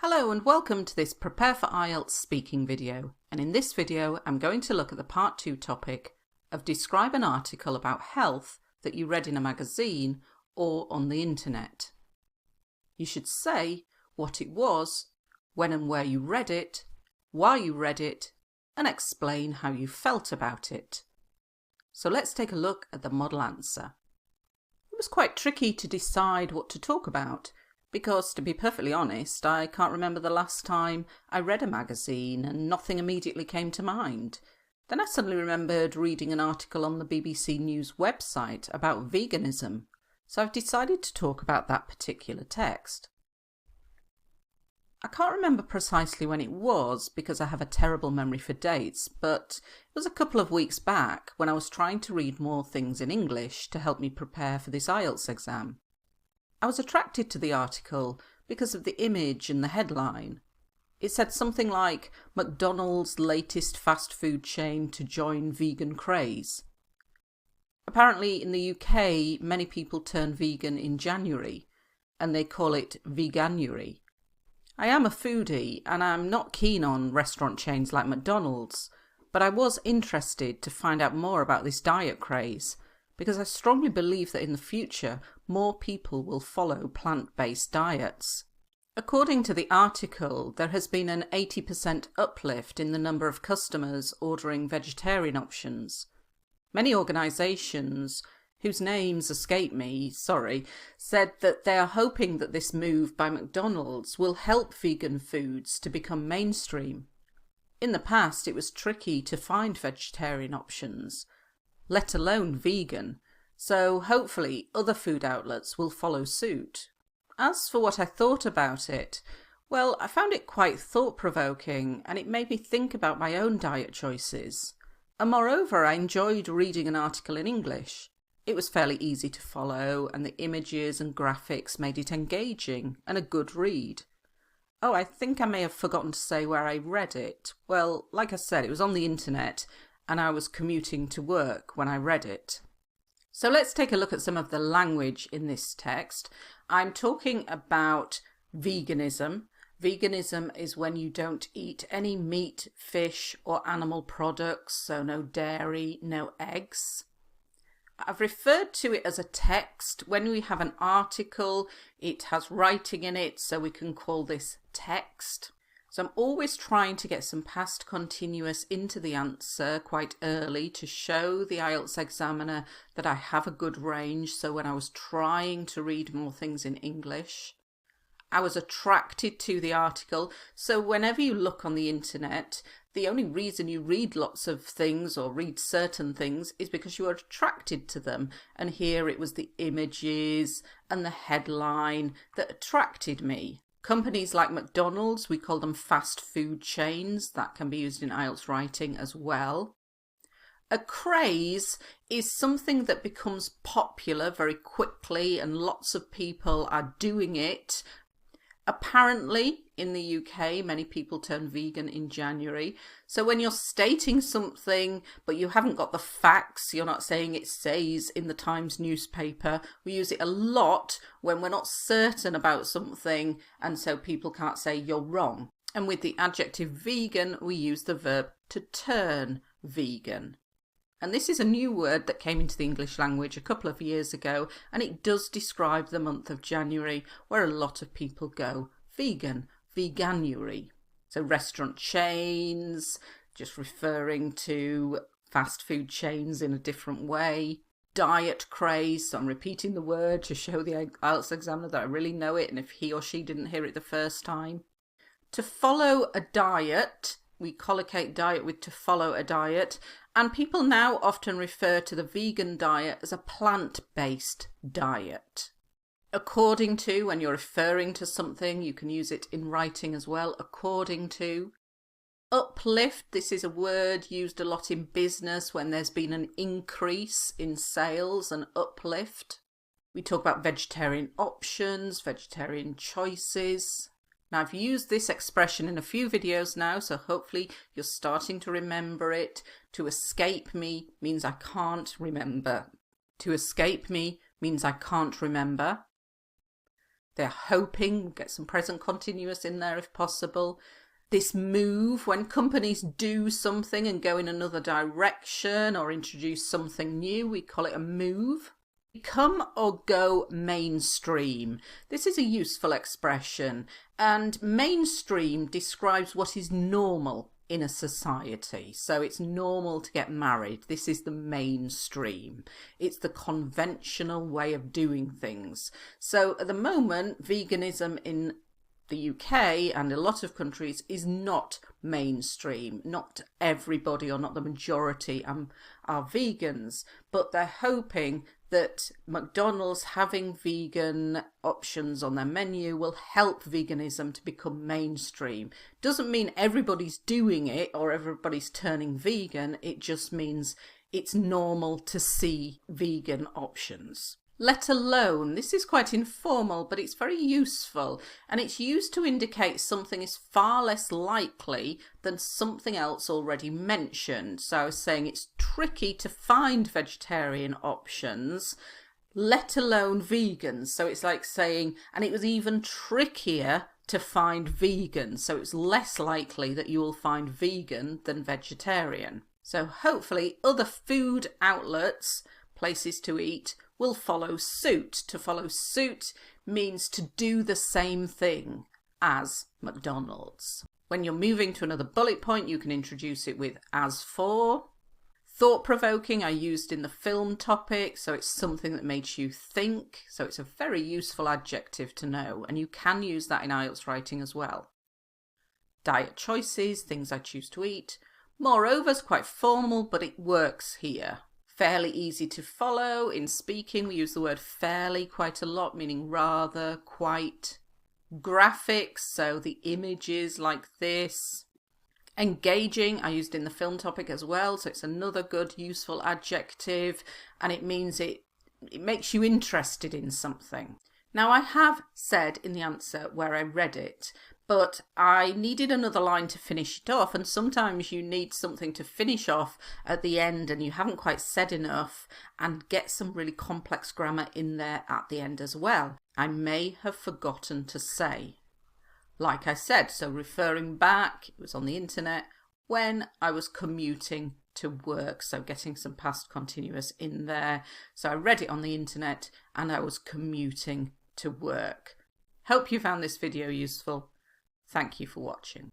Hello and welcome to this Prepare for IELTS Speaking video, and in this video I'm going to look at the part 2 topic of describe an article about health that you read in a magazine or on the internet. You should say what it was, when and where you read it, why you read it, and explain how you felt about it. So let's take a look at the model answer. It was quite tricky to decide what to talk about, because, to be perfectly honest, I can't remember the last time I read a magazine and nothing immediately came to mind. Then I suddenly remembered reading an article on the BBC News website about veganism, so I've decided to talk about that particular text. I can't remember precisely when it was because I have a terrible memory for dates, but it was a couple of weeks back when I was trying to read more things in English to help me prepare for this IELTS exam. I was attracted to the article because of the image and the headline. It said something like, McDonald's latest fast food chain to join vegan craze. Apparently in the UK, many people turn vegan in January, and they call it veganuary. I am a foodie, and I'm not keen on restaurant chains like McDonald's, but I was interested to find out more about this diet craze, because I strongly believe that in the future, more people will follow plant-based diets. According to the article, there has been an 80% uplift in the number of customers ordering vegetarian options. Many organisations, whose names escape me, said that they are hoping that this move by McDonald's will help vegan foods to become mainstream. In the past, it was tricky to find vegetarian options, let alone vegan, so hopefully other food outlets will follow suit. As for what I thought about it, well, I found it quite thought-provoking and it made me think about my own diet choices. And moreover, I enjoyed reading an article in English. It was fairly easy to follow and the images and graphics made it engaging and a good read. Oh, I think I may have forgotten to say where I read it. Well, like I said, it was on the internet, and I was commuting to work when I read it. So let's take a look at some of the language in this text. I'm talking about veganism. Veganism is when you don't eat any meat, fish or animal products, so no dairy, no eggs. I've referred to it as a text. When we have an article, it has writing in it, so we can call this text. So I'm always trying to get some past continuous into the answer quite early to show the IELTS examiner that I have a good range. So when I was trying to read more things in English, I was attracted to the article. So whenever you look on the internet, the only reason you read lots of things or read certain things is because you are attracted to them. And here it was the images and the headline that attracted me. Companies like McDonald's, we call them fast food chains. That can be used in IELTS writing as well. A craze is something that becomes popular very quickly and lots of people are doing it. Apparently, in the UK, many people turn vegan in January. So when you're stating something, but you haven't got the facts, you're not saying it says in the Times newspaper. We use it a lot when we're not certain about something, and so people can't say you're wrong. And with the adjective vegan, we use the verb to turn vegan. And this is a new word that came into the English language a couple of years ago, and it does describe the month of January, where a lot of people go vegan, veganuary. So restaurant chains, just referring to fast food chains in a different way. Diet craze, so I'm repeating the word to show the IELTS examiner that I really know it, and if he or she didn't hear it the first time. To follow a diet, we collocate diet with to follow a diet, and people now often refer to the vegan diet as a plant-based diet. According to, when you're referring to something, you can use it in writing as well, according to. Uplift, this is a word used a lot in business when there's been an increase in sales, an uplift. We talk about vegetarian options, vegetarian choices. Now, I've used this expression in a few videos now, so hopefully you're starting to remember it. To escape me means I can't remember. To escape me means I can't remember. They're hoping, get some present continuous in there if possible. This move, when companies do something and go in another direction or introduce something new, we call it a move. Become or go mainstream. This is a useful expression, and mainstream describes what is normal in a society. So it's normal to get married. This is the mainstream. It's the conventional way of doing things. So at the moment, veganism in the UK and a lot of countries is not mainstream. Not everybody or not the majority are vegans, but they're hoping that McDonald's having vegan options on their menu will help veganism to become mainstream. Doesn't mean everybody's doing it or everybody's turning vegan. It just means it's normal to see vegan options. Let alone, this is quite informal, but it's very useful, and it's used to indicate something is far less likely than something else already mentioned. So I was saying it's tricky to find vegetarian options, let alone vegans. So it's like saying, and it was even trickier to find vegan. So it's less likely that you will find vegan than vegetarian. So hopefully other food outlets, places to eat, will follow suit. To follow suit means to do the same thing as McDonald's. When you're moving to another bullet point, you can introduce it with as for. Thought-provoking I used in the film topic, so it's something that makes you think. So it's a very useful adjective to know, and you can use that in IELTS writing as well. Diet choices, things I choose to eat. Moreover is quite formal, but it works here. Fairly easy to follow. In speaking, we use the word fairly quite a lot, meaning rather, quite. Graphics, so the images like this. Engaging, I used in the film topic as well, so it's another good, useful adjective, and it means it makes you interested in something. Now, I have said in the answer where I read it, but I needed another line to finish it off, and sometimes you need something to finish off at the end and you haven't quite said enough, and get some really complex grammar in there at the end as well. I may have forgotten to say. Like I said, so referring back, it was on the internet, when I was commuting to work, so getting some past continuous in there. So I read it on the internet and I was commuting to work. Hope you found this video useful. Thank you for watching.